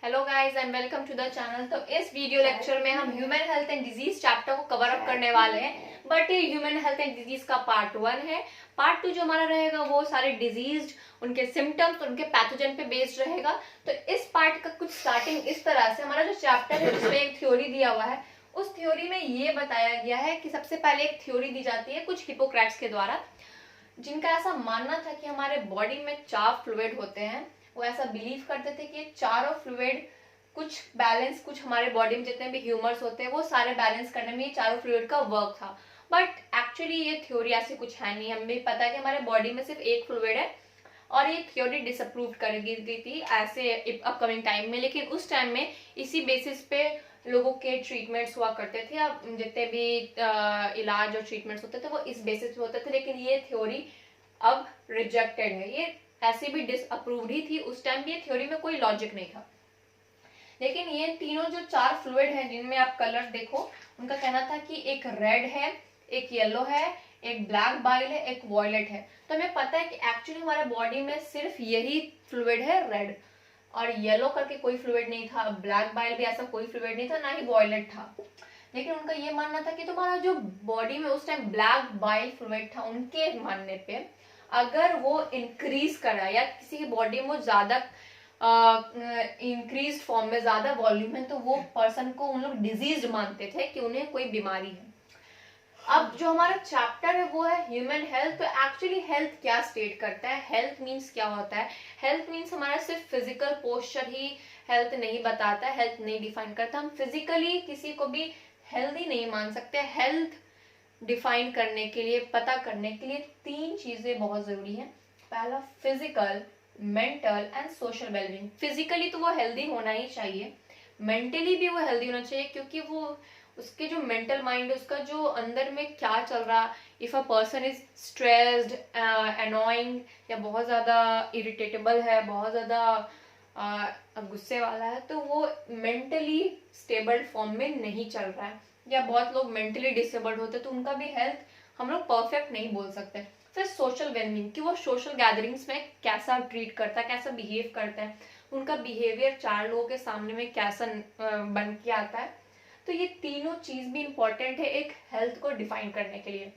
Hello guys and welcome to the channel. तो इस video lecture में हम human health and disease chapter को कवर अप करने वाले हैं, बट ये ह्यूमन हेल्थ एंड डिजीज का पार्ट 1 है। पार्ट 2 जो हमारा रहेगा वो सारे डिजीज, उनके सिम्टम्स, उनके पैथोजन पे बेस्ड रहेगा। तो इस पार्ट का कुछ स्टार्टिंग इस तरह से, हमारा जो चैप्टर है जिसमें एक थ्योरी दिया हुआ है, उस थ्योरी में ये बताया गया है कि सबसे पहले एक थ्योरी दी जाती है कुछ हिपोक्रेट्स के द्वारा, जिनका ऐसा मानना था कि हमारे बॉडी में 4 फ्लूइड होते हैं। वो ऐसा बिलीव करते थे कि ये चारों फ्लूइड कुछ बैलेंस, कुछ हमारे बॉडी में जितने भी ह्यूमर्स होते हैं वो सारे बैलेंस करने में ये चारों फ्लूइड का वर्क था। बट एक्चुअली ये थ्योरी ऐसी कुछ है नहीं। हमें भी पता है कि हमारे बॉडी में सिर्फ एक फ्लूइड है और ये थ्योरी डिसअप्रूव कर गई थी ऐसे अपकमिंग टाइम में। लेकिन उस टाइम में इसी बेसिस पे लोगों के ट्रीटमेंट्स हुआ करते थे। अब जितने भी इलाज और ट्रीटमेंट्स होते थे वो इस बेसिस पे होते थे, लेकिन ये थ्योरी अब रिजेक्टेड है। ये ऐसे भी डिसअप्रूव्ड ही थी उस टाइम भी, ये थ्योरी में कोई लॉजिक नहीं था। लेकिन ये तीनों जो 4 फ्लूइड हैं जिनमें आप कलर देखो, उनका कहना था कि एक रेड है, एक येलो है, एक ब्लैक बाइल है, एक वॉयलेट है। तो हमें पता है कि एक्चुअली हमारे बॉडी में सिर्फ यही फ्लूइड है, रेड और येलो करके कोई फ्लूइड नहीं था, ब्लैक बाइल भी ऐसा कोई फ्लूइड नहीं था, ना ही वॉयलेट था। लेकिन उनका ये मानना था कि तुम्हारा जो बॉडी में उस टाइम ब्लैक बाइल फ्लूइड था, उनके मानने पे अगर वो इंक्रीज करा या किसी की बॉडी में ज्यादा इंक्रीज फॉर्म में ज्यादा वॉल्यूम है, तो वो पर्सन को उन लोग डिजीज मानते थे कि उन्हें कोई बीमारी है। अब जो हमारा चैप्टर है वो है ह्यूमन हेल्थ। तो एक्चुअली हेल्थ क्या स्टेट करता है, हेल्थ मीन्स क्या होता है? हेल्थ मीन्स हमारा सिर्फ फिजिकल पोस्चर ही हेल्थ नहीं बताता है, हेल्थ नहीं डिफाइन करता। हम फिजिकली किसी को भी हेल्दी नहीं मान सकते। हेल्थ डिफाइन करने के लिए, पता करने के लिए 3 चीजें बहुत जरूरी है। पहला physical, mental and social wellbeing. Physically तो वो हेल्दी होना ही चाहिए, मेंटली भी वो हेल्दी होना चाहिए, क्योंकि वो उसके जो मेंटल माइंड, उसका जो अंदर में क्या चल रहा, if a person is stressed, annoying या बहुत ज्यादा इरिटेटेबल है, बहुत ज्यादा गुस्से वाला है, तो वो मेंटली स्टेबल फॉर्म में नहीं चल रहा है। या बहुत लोग मेंटली डिसेबल्ड होते हैं तो उनका भी हेल्थ हम लोग परफेक्ट नहीं बोल सकते। फिर सोशल वेलबींग, कि वो सोशल गैदरिंग्स में कैसा ट्रीट करता है, कैसा बिहेव करता है, उनका बिहेवियर 4 लोगों के सामने में कैसा बन के आता है। तो ये तीनों चीज भी इंपॉर्टेंट है एक हेल्थ को डिफाइन करने के लिए।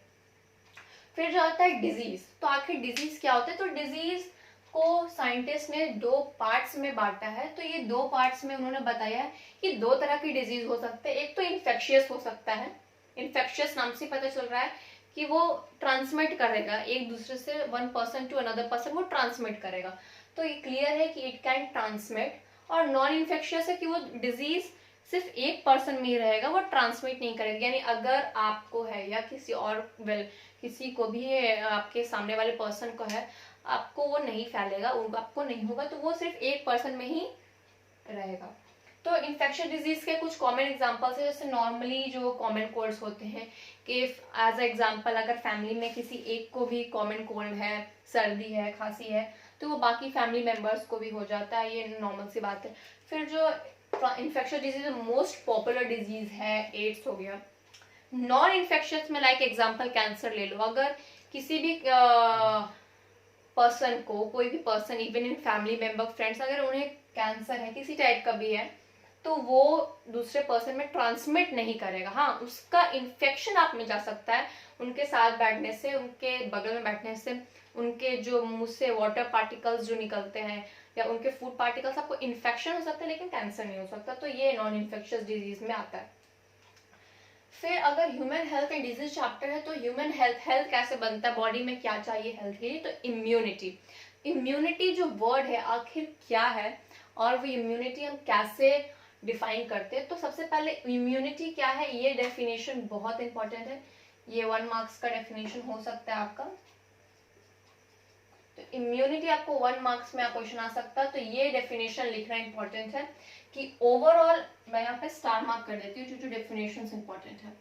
फिर जो आता है डिजीज, तो आखिर डिजीज क्या होता है? तो डिजीज को साइंटिस्ट ने 2 पार्ट्स में बांटा है। तो ये 2 पार्ट्स में उन्होंने बताया है कि 2 तरह की डिजीज हो सकते हैं। एक तो इन्फेक्शियस हो सकता है, इन्फेक्शियस नाम से पता चल रहा है कि वो ट्रांसमिट करेगा एक दूसरे से, one person to another person वो ट्रांसमिट करेगा। तो ये क्लियर है कि इट कैन ट्रांसमिट। और नॉन इन्फेक्शियस है कि वो डिजीज सिर्फ एक पर्सन में ही रहेगा, वो ट्रांसमिट नहीं करेगा। यानी अगर आपको है या किसी और किसी को भी है, आपके सामने वाले पर्सन को है, आपको वो नहीं फैलेगा, आपको नहीं होगा, तो वो सिर्फ एक पर्सन में ही रहेगा। तो इन्फेक्शन डिजीज के कुछ कॉमन एग्जांपल्स है, जैसे नॉर्मली जो कॉमन कोल्ड्स होते हैं, कि एज अ एग्जांपल अगर फैमिली में किसी एक को भी कॉमन कोल्ड है, सर्दी है, खांसी है, तो वो बाकी फैमिली मेंबर्स को भी हो जाता है, ये नॉर्मल सी बात है। फिर जो infection disease most popular disease है, एड्स हो गया। नॉन इन्फेक्शियस में लाइक एग्जांपल कैंसर ले लो। अगर किसी भी पर्सन को, कोई भी person, even in family member, friends, अगर उन्हें कैंसर है, किसी टाइप का भी है, तो वो दूसरे पर्सन में ट्रांसमिट नहीं करेगा। हाँ, उसका इन्फेक्शन आप में जा सकता है उनके साथ बैठने से, उनके बगल में बैठने से, उनके जो मुंह से वाटर पार्टिकल्स जो निकलते हैं या उनके फूड पार्टिकल्स, आपको इन्फेक्शन हो सकता है लेकिन कैंसर नहीं हो सकता। तो ये नॉन इन्फेक्शियस डिजीज में आता है। फिर अगर human health and disease chapter है, तो ह्यूमन हेल्थ कैसे बनता है, बॉडी में क्या चाहिए हेल्थ के लिए? तो इम्यूनिटी। इम्यूनिटी जो वर्ड है आखिर क्या है और वो इम्यूनिटी हम कैसे डिफाइन करते हैं? तो सबसे पहले इम्यूनिटी क्या है, ये डेफिनेशन बहुत इंपॉर्टेंट है। ये 1 मार्क्स का डेफिनेशन हो सकता है आपका। तो इम्यूनिटी आपको 1 मार्क्स में क्वेश्चन आ सकता है। तो ये डेफिनेशन लिखना इंपॉर्टेंट है कि ओवरऑल, मैं यहाँ पे स्टार मार्क कर देती हूँ जो डेफिनेशन इंपॉर्टेंट है।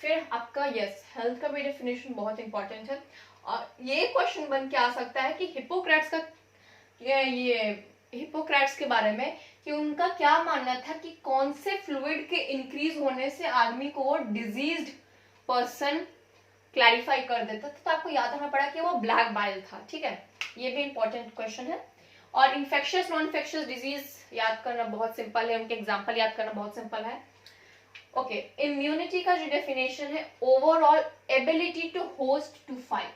फिर आपका यस, हेल्थ का भी डेफिनेशन बहुत इंपॉर्टेंट है। और ये क्वेश्चन बन के आ सकता है कि हिपोक्रेट्स का, ये हिपोक्रेट्स के बारे में, कि उनका क्या मानना था कि कौन से फ्लूइड के इंक्रीज होने से आदमी को वो डिजीज्ड पर्सन क्लैरिफाई कर देता था। तो आपको याद रखना पड़ा कि वो ब्लैक बाइल था। ठीक है, ये भी इंपॉर्टेंट क्वेश्चन है। और इन्फेक्शियस नॉन इन्फेक्शियस डिजीज याद करना बहुत सिंपल है, उनके एग्जाम्पल याद करना बहुत सिंपल है। ओके, इम्यूनिटी का जो डेफिनेशन है, overall ability to host to fight,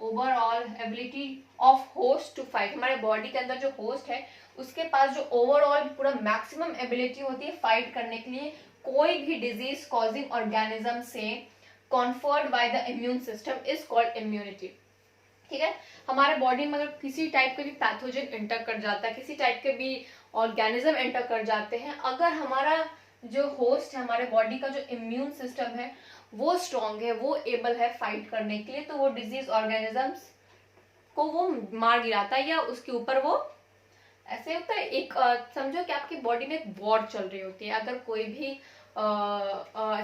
overall ability of host to fight, हमारे बॉडी के अंदर जो होस्ट है उसके पास जो ओवरऑल पूरा मैक्सिमम एबिलिटी होती है फाइट करने के लिए कोई भी डिजीज कॉजिंग ऑर्गेनिज्म से conferred by the immune system is called immunity. ठीक है, हमारे बॉडी में अगर किसी टाइप के भी पैथोजन एंटर कर जाता है, किसी टाइप के भी ऑर्गेनिज्म एंटर कर जाते हैं, अगर हमारा जो होस्ट है, हमारे बॉडी का जो इम्यून सिस्टम है वो स्ट्रॉन्ग है, वो एबल है फाइट करने के लिए, तो वो डिजीज ऑर्गेनिजम्स को वो मार गिराता है या उसके ऊपर वो ऐसे होता है। एक समझो कि आपकी बॉडी में एक वॉर चल रही होती है, अगर कोई भी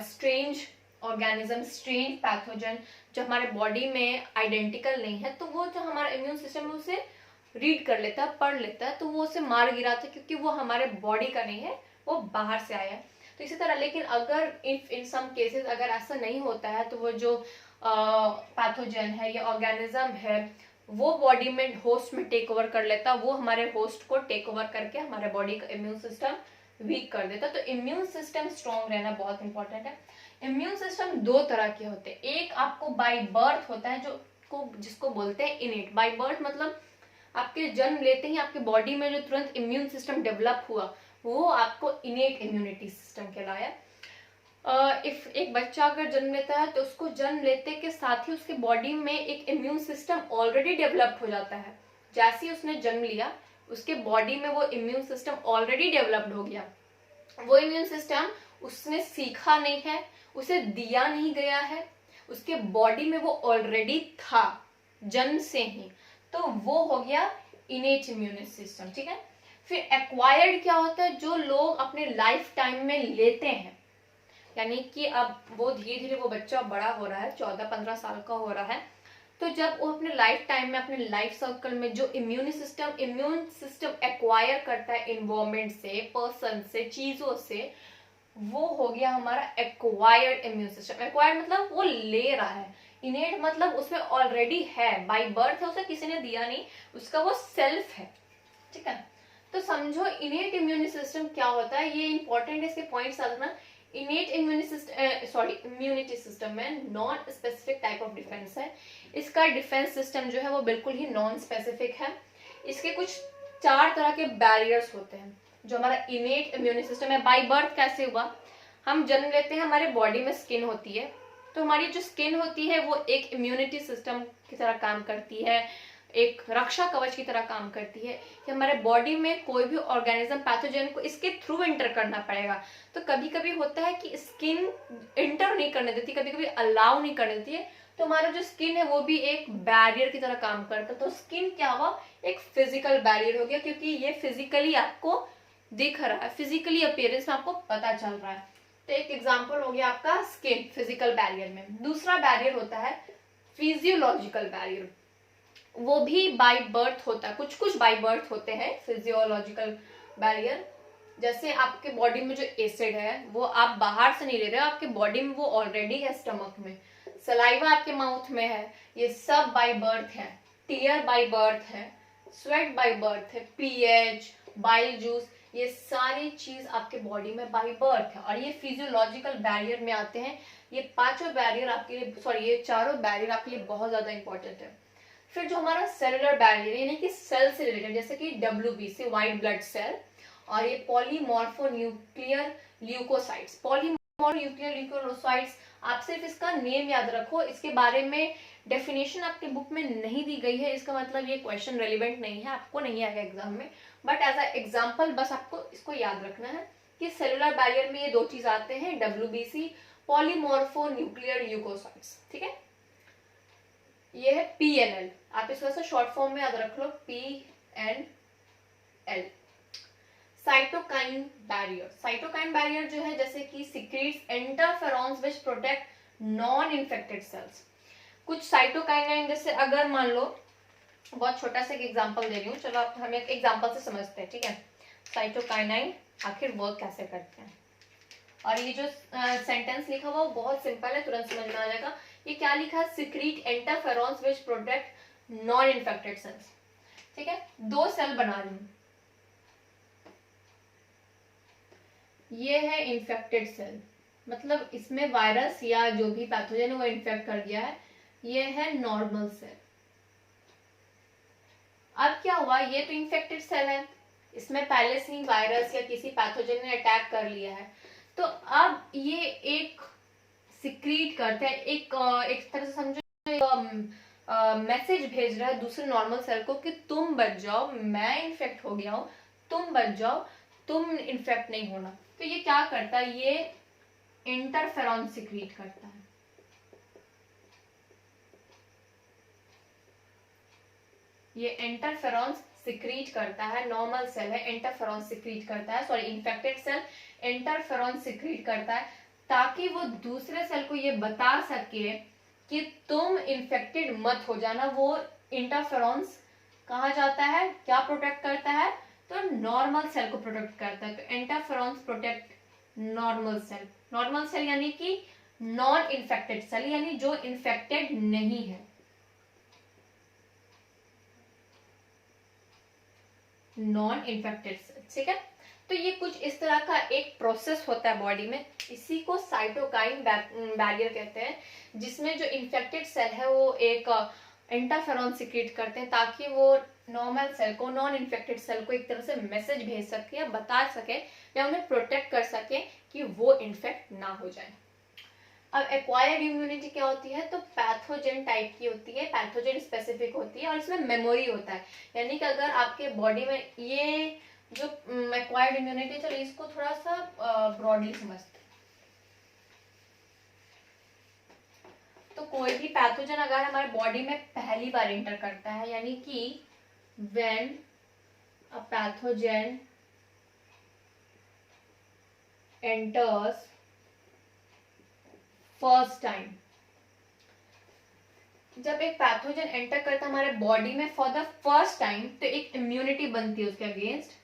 स्ट्रेंज ऑर्गेनिज्म, स्ट्रेंज पैथोजन जो हमारे बॉडी में आइडेंटिकल नहीं है, तो वो जो हमारा इम्यून सिस्टम है उसे रीड कर लेता है, पढ़ लेता है, तो वो उसे मार गिराता है क्योंकि वो हमारे बॉडी का नहीं है, वो बाहर से आया है। तो इसी तरह, लेकिन अगर इफ इन सम केसेस अगर ऐसा नहीं होता है तो वो जो पैथोजन है या ऑर्गेनिज्म है वो बॉडी में होस्ट में टेक ओवर कर लेता, वो हमारे होस्ट को टेक ओवर करके हमारे बॉडी का इम्यून सिस्टम वीक कर देता। तो इम्यून सिस्टम स्ट्रॉन्ग रहना बहुत इंपॉर्टेंट है। इम्यून सिस्टम दो तरह के होते हैं, एक आपको बाय बर्थ होता है जिसको बोलते हैं इनेट। बाय बर्थ मतलब आपके जन्म लेते ही आपके बॉडी में जो तुरंत इम्यून सिस्टम डेवलप हुआ वो आपको इनेट इम्यूनिटी सिस्टम कहलाया। इफ एक बच्चा अगर जन्म लेता है तो उसको जन्म लेते के साथ ही उसके बॉडी में एक इम्यून सिस्टम ऑलरेडी डेवलप हो जाता है। जैसे ही उसने जन्म लिया उसके बॉडी में वो इम्यून सिस्टम ऑलरेडी डेवलप्ड हो गया। वो इम्यून सिस्टम उसने सीखा नहीं है, उसे दिया नहीं गया है, उसके बॉडी में वो ऑलरेडी था जन्म से ही, तो वो हो गया इनेट इम्यून सिस्टम। ठीक है, फिर एक्वायर्ड क्या होता है, जो लोग अपने लाइफ टाइम में लेते हैं, यानी कि अब वो धीरे धीरे वो बच्चा बड़ा हो रहा है, 14-15 साल का हो रहा है, तो जब वो अपने लाइफ टाइम में, अपने लाइफ सर्कल में जो इम्यून सिस्टम एक्वायर करता है इन्वायरमेंट से, पर्सन से, चीजों से, वो हो गया हमारा एक्वायर्ड इम्यून सिस्टम। एक्वायर्ड मतलब वो ले रहा है, इनेट मतलब उसमें ऑलरेडी है, बाय बर्थ है, उसे किसी ने दिया नहीं, उसका वो सेल्फ है। ठीक है, तो समझो इनेट इम्यून सिस्टम क्या होता है, ये इंपॉर्टेंट है, इसके पॉइंट्स समझना। इनेट इम्यूनिटी सिस्टम में non specific type of defence है। इसका डिफेंस सिस्टम जो है वो बिल्कुल ही नॉन स्पेसिफिक है। इसके कुछ 4 तरह के बैरियर्स होते हैं जो हमारा इनेट इम्यूनिटी सिस्टम है। बाय बर्थ कैसे हुआ, हम जन्म लेते हैं, हमारे बॉडी में स्किन होती है, तो हमारी जो स्किन होती है वो एक इम्यूनिटी सिस्टम की तरह काम करती है, एक रक्षा कवच की तरह काम करती है कि हमारे बॉडी में कोई भी ऑर्गेनिज्म, पैथोजन को इसके थ्रू एंटर करना पड़ेगा। तो कभी कभी होता है कि स्किन एंटर नहीं करने देती, कभी कभी अलाउ नहीं करने देती है, तो हमारा जो स्किन है वो भी एक बैरियर की तरह काम करता है। तो स्किन क्या हुआ, एक फिजिकल बैरियर हो गया, क्योंकि ये फिजिकली आपको दिख रहा है, फिजिकली अपीयरेंस में आपको पता चल रहा है। तो एक एग्जाम्पल हो गया आपका स्किन, फिजिकल बैरियर में। दूसरा बैरियर होता है फिजियोलॉजिकल बैरियर, वो भी बाय बर्थ होता है, कुछ कुछ बाय बर्थ होते हैं फिजियोलॉजिकल बैरियर। जैसे आपके बॉडी में जो एसिड है वो आप बाहर से नहीं ले रहे हो, आपके बॉडी में वो ऑलरेडी है, स्टमक में, सलाइवा आपके माउथ में है, ये सब बाय बर्थ है। टीयर बाय बर्थ है, स्वेट बाय बर्थ है, पीएच, बाइल जूस, ये सारी चीज आपके बॉडी में बाय बर्थ है, और ये फिजियोलॉजिकल बैरियर में आते हैं। ये पांचों बैरियर आपके लिए, ये चारों बैरियर आपके लिए बहुत ज्यादा इंपॉर्टेंट है। फिर जो हमारा सेलुलर बैरियर यानी कि सेल से रिलेटेड, जैसे कि WBC, व्हाइट ब्लड सेल, और ये पॉलीमॉर्फोन्यूक्लियर ल्यूकोसाइट्स। पॉलीमॉर्फोन्यूक्लियर ल्यूकोसाइट्स, आप सिर्फ इसका नेम याद रखो, इसके बारे में डेफिनेशन आपके बुक में नहीं दी गई है, इसका मतलब ये क्वेश्चन रेलिवेंट नहीं है, आपको नहीं आएगा एग्जाम में, बट एज अ एग्जाम्पल बस आपको इसको याद रखना है कि सेलुलर बैरियर में ये 2 चीज आते हैं, WBC, पॉलीमॉर्फोन्यूक्लियर ल्यूकोसाइट्स। ठीक है, ये है PNL, आप इसको ऐसा शॉर्ट फॉर्म में याद रख लो, PNL। Cytokine barrier, cytokine barrier जो है जैसे कि secretes interferons which protect non infected cells. कुछ साइटोकाइनाइन, जैसे अगर मान लो, बहुत छोटा सा एक एग्जांपल दे रही हूँ, चलो आप हम एक एग्जांपल से समझते हैं। ठीक है, साइटोकाइनाइन आखिर वर्क कैसे करते हैं, और ये जो सेंटेंस लिखा हुआ वो बहुत सिंपल है, तुरंत समझ में आ जाएगा। ये क्या लिखा है, secrete interferons which protect non infected cells. ठीक है, 2 सेल बना रही हूं, ये है इन्फेक्टेड सेल, मतलब इसमें वायरस या जो भी पैथोजन है वो इन्फेक्ट कर गया है। ये है नॉर्मल सेल। अब क्या हुआ, ये तो इन्फेक्टेड सेल है, इसमें पहले से ही वायरस या किसी पैथोजन ने अटैक कर लिया है, तो अब ये एक सिक्रीट करते हैं, एक तरह से समझो मैसेज भेज रहा है दूसरे नॉर्मल सेल को कि तुम बच जाओ, मैं इन्फेक्ट हो गया हूं, तुम बच जाओ, तुम इन्फेक्ट नहीं होना। तो ये क्या करता है, ये इंटरफेरॉन सिक्रीट करता है। ये इंटरफेरॉन सिक्रीट करता है, नॉर्मल सेल है, इंटरफेरॉन सिक्रीट करता है, sorry infected cell interferon secrete करता है, ताकि वो दूसरे सेल को ये बता सके कि तुम इन्फेक्टेड मत हो जाना। वो इंटरफेरॉन्स कहाँ जाता है, क्या प्रोटेक्ट करता है, तो नॉर्मल सेल को प्रोटेक्ट करता है। तो interferons protect normal cell. Normal cell यानी कि नॉन इन्फेक्टेड सेल, यानी जो इन्फेक्टेड नहीं है, नॉन इन्फेक्टेड सेल। ठीक है, तो ये कुछ इस तरह का एक प्रोसेस होता है बॉडी में, इसी को साइटोकाइन बैरियर कहते हैं, जिसमें जो इन्फेक्टेड सेल है वो एक इंटरफेरॉन सिक्रीट करते हैं, ताकि वो नॉर्मल सेल को, नॉन इन्फेक्टेड सेल को एक तरह से मैसेज भेज सके या बता सके या उन्हें प्रोटेक्ट कर सके कि वो इन्फेक्ट ना हो जाए। अब एक्वायर्ड इम्यूनिटी क्या होती है, तो पैथोजन टाइप की होती है, पैथोजन स्पेसिफिक होती है, और इसमें मेमोरी होता है। यानी कि अगर आपके बॉडी में ये जो एक्वायर्ड इम्यूनिटी, चलो इसको थोड़ा सा ब्रॉडली समझते हैं। तो कोई भी पैथोजन अगर हमारे बॉडी में पहली बार एंटर करता है, यानी कि when a pathogen enters first time, जब एक पैथोजन एंटर करता है हमारे बॉडी में फॉर द फर्स्ट टाइम, तो एक इम्यूनिटी बनती है उसके अगेंस्ट।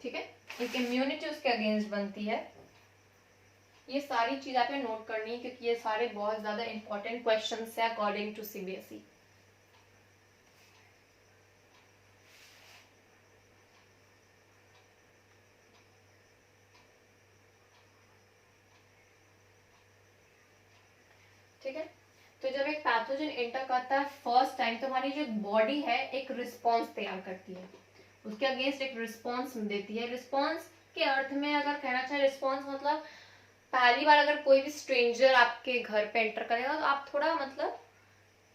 ठीक है, एक इम्यूनिटी उसके अगेंस्ट बनती है। ये सारी चीज आपने नोट करनी है, क्योंकि ये सारे बहुत ज्यादा इंपॉर्टेंट क्वेश्चंस है अकॉर्डिंग टू सीबीएसई। ठीक है, तो जब एक पैथोजन एंटर करता है फर्स्ट टाइम, तो हमारी जो बॉडी है एक रिस्पॉन्स तैयार करती है, उसके अगेंस्ट एक रिस्पॉन्स देती है। रिस्पॉन्स के अर्थ में अगर कहना चाहे, रिस्पॉन्स मतलब पहली बार अगर कोई भी स्ट्रेंजर आपके घर पे एंटर करेगा, तो आप थोड़ा मतलब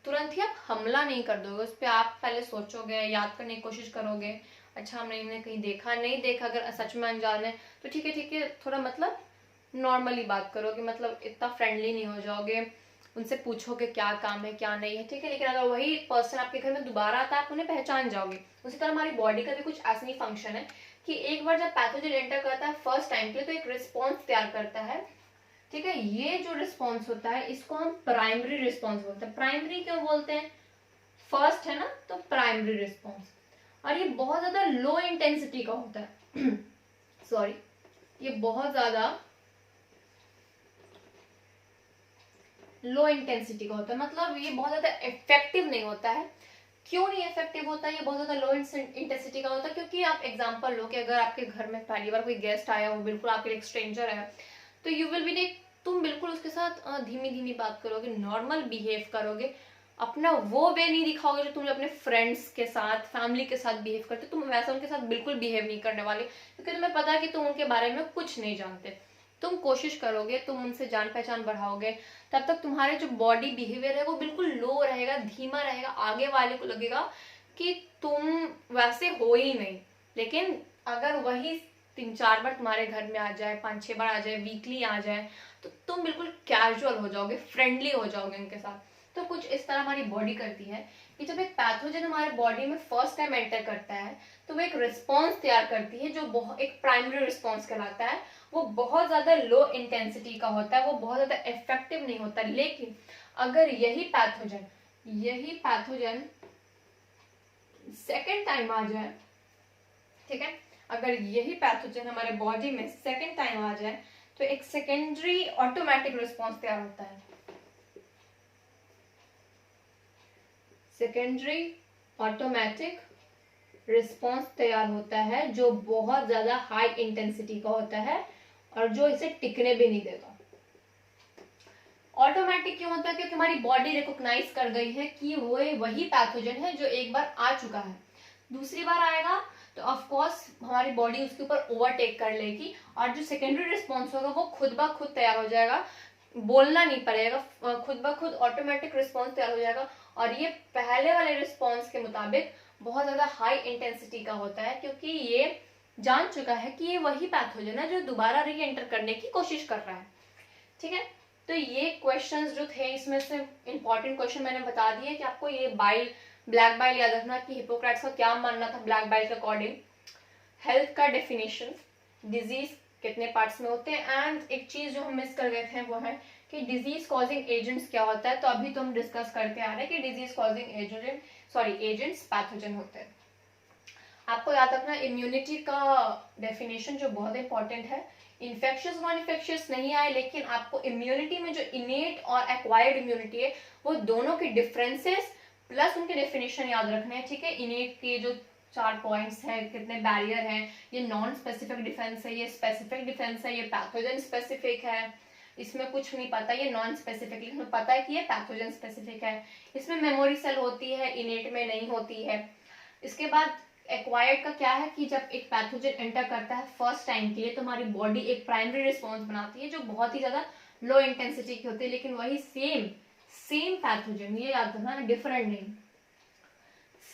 तुरंत ही आप हमला नहीं कर दोगे उस पर, आप पहले सोचोगे, याद करने की कोशिश करोगे, अच्छा हमने इन्हें कहीं देखा नहीं देखा, अगर सच में अनजान है तो ठीक है, थोड़ा मतलब नॉर्मली बात करोगे, मतलब इतना फ्रेंडली नहीं हो जाओगे, उनसे पूछोगे क्या काम है क्या नहीं है। ठीक है, लेकिन अगर वही पर्सन आपके घर में दोबारा आता है, आप उन्हें पहचान जाओगे। उसी तरह हमारी बॉडी का भी कुछ ऐसा ही फंक्शन है कि एक बार जब पैथोजन एंटर करता है फर्स्ट टाइम के लिए, तो एक रिस्पॉन्स तैयार करता है। ठीक है, ये जो रिस्पॉन्स होता है इसको हम प्राइमरी रिस्पॉन्स बोलते हैं। प्राइमरी क्यों बोलते हैं, फर्स्ट है ना, तो प्राइमरी रिस्पॉन्स। और ये बहुत ज्यादा लो इंटेंसिटी का होता है सॉरी, ये बहुत ज्यादा लो इंटेंसिटी का होता है, मतलब ये बहुत ज्यादा इफेक्टिव नहीं होता है। क्यों नहीं इफेक्टिव होता है, ये बहुत ज्यादा लो इंटेंसिटी का होता है, क्योंकि आप एग्जांपल लो कि अगर आपके घर में पहली बार कोई गेस्ट आया हो, बिल्कुल आपके एक स्ट्रेंजर है, तो यू विल बी तुम बिल्कुल उसके साथ धीमी धीमी बात करोगे, नॉर्मल बिहेव करोगे, अपना वो वे नहीं दिखाओगे जो तुम अपने फ्रेंड्स के साथ, फैमिली के साथ बिहेव करते, तुम वैसा उनके साथ बिल्कुल बिहेव नहीं करने वाले, क्योंकि तुम्हें पता है कि तुम उनके बारे में कुछ नहीं जानते। तुम कोशिश करोगे, तुम उनसे जान पहचान बढ़ाओगे, तब तक तुम्हारे जो बॉडी बिहेवियर है वो बिल्कुल लो रहेगा, धीमा रहेगा, आगे वाले को लगेगा कि तुम वैसे हो ही नहीं। लेकिन अगर वही 3-4 बार तुम्हारे घर में आ जाए, 5-6 बार आ जाए, वीकली आ जाए, तो तुम बिल्कुल कैजुअल हो जाओगे, फ्रेंडली हो जाओगे उनके साथ। तो कुछ इस तरह हमारी बॉडी करती है कि जब एक पैथोजन हमारे बॉडी में फर्स्ट टाइम एंटर करता है, तो वो एक रिस्पॉन्स तैयार करती है, जो एक प्राइमरी रिस्पॉन्स कहलाता है। वो बहुत ज्यादा लो इंटेंसिटी का होता है, वो बहुत ज्यादा इफेक्टिव नहीं होता। लेकिन अगर यही पैथोजन सेकेंड टाइम आ जाए, ठीक है, अगर यही पैथोजन हमारे बॉडी में सेकेंड टाइम आ जाए, तो एक सेकेंडरी ऑटोमेटिक रिस्पॉन्स तैयार होता है। सेकेंडरी ऑटोमेटिक रिस्पॉन्स तैयार होता है जो बहुत ज्यादा हाई इंटेंसिटी का होता है और जो इसे टिकने भी नहीं देगा। ऑटोमेटिक क्यों होता है? क्योंकि हमारी बॉडी रिकॉग्नाइज कर गई है कि वो वही पैथोजन है जो एक बार आ चुका है, दूसरी बार आएगा तो ऑफ कोर्स हमारी बॉडी उसके ऊपर ओवरटेक कर लेगी और जो सेकेंडरी रिस्पॉन्स होगा वो खुद ब खुद तैयार हो जाएगा, बोलना नहीं पड़ेगा, खुद ब खुद ऑटोमेटिक रिस्पॉन्स तैयार हो जाएगा। और ये पहले वाले रिस्पॉन्स के मुताबिक बहुत ज्यादा हाई इंटेंसिटी का होता है क्योंकि ये जान चुका है कि ये वही पैथोजन है जो दोबारा री एंटर करने की कोशिश कर रहा है। ठीक है, तो ये क्वेश्चंस जो थे इसमें से इंपॉर्टेंट क्वेश्चन मैंने बता दिए कि आपको ये बाइल, ब्लैक बाइल याद रखना कि हिपोक्रेट्स का क्या मानना था ब्लैक बाइल के अकॉर्डिंग, हेल्थ का डेफिनेशन, डिजीज कितने पार्ट्स में होते हैं, एंड एक चीज जो हम मिस कर गए थे वो है कि डिजीज कॉजिंग एजेंट्स क्या होता है। तो अभी तो हम डिस्कस करते आ रहे हैं कि डिजीज कॉजिंग एजेंट्स पैथोजन होते हैं। आपको याद रखना इम्यूनिटी का डेफिनेशन जो बहुत इंपॉर्टेंट है, इन्फेक्शियस नॉन इन्फेक्शियस नहीं आए लेकिन आपको इम्यूनिटी में जो इनेट और एक्वायर्ड इम्यूनिटी है वो दोनों के डिफरेंसेस प्लस उनके डेफिनेशन याद रखने हैं। ठीक है, इनेट के जो 4 पॉइंट्स हैं, कितने बैरियर हैं, ये नॉन स्पेसिफिक डिफेंस है, ये स्पेसिफिक डिफेंस है, ये पैथोजन स्पेसिफिक है, इसमें कुछ नहीं पता ये नॉन स्पेसिफिक, लेकिन पता है कि ये पैथोजन स्पेसिफिक है। इसमें मेमोरी सेल होती है, इनेट में नहीं होती है। इसके बाद एक्वायर्ड का क्या है कि जब एक पैथोजन एंटर करता है फर्स्ट टाइम के लिए तो हमारी बॉडी एक प्राइमरी रिस्पॉन्स बनाती है जो बहुत ही ज्यादा लो इंटेंसिटी की होती है, लेकिन वही सेम पैथोजन, ये याद रखना डिफरेंट नहीं,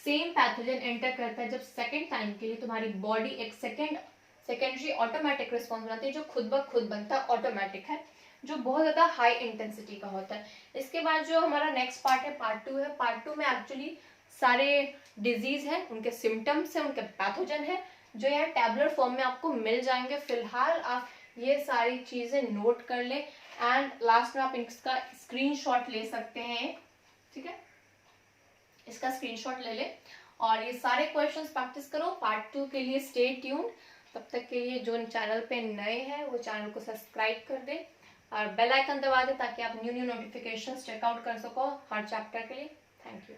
सेम पैथोजन एंटर करता है जब सेकेंड टाइम के लिए तुम्हारी बॉडी एक सेकेंडरी ऑटोमेटिक रिस्पॉन्स बनाती है जो खुद ब खुद बनता है, ऑटोमेटिक है, जो बहुत ज्यादा हाई इंटेंसिटी का होता है। इसके बाद जो हमारा नेक्स्ट पार्ट है पार्ट 2 है। पार्ट 2 में एक्चुअली सारे डिजीज है, उनके सिम्टम्स है, उनके पैथोजन है जो यहाँ टैबुलर फॉर्म में आपको मिल जाएंगे। फिलहाल आप ये सारी चीजें नोट कर ले एंड लास्ट में आप इसका स्क्रीनशॉट ले सकते हैं। ठीक है, इसका स्क्रीनशॉट ले ले और ये सारे क्वेश्चंस प्रैक्टिस करो। पार्ट 2 के लिए स्टे ट्यून्ड। तब तक के लिए जो चैनल पे नए हैं वो चैनल को सब्सक्राइब कर दे और बेल आइकन दबा दे ताकि आप न्यू नोटिफिकेशंस चेकआउट कर सको हर चैप्टर के लिए। Thank you.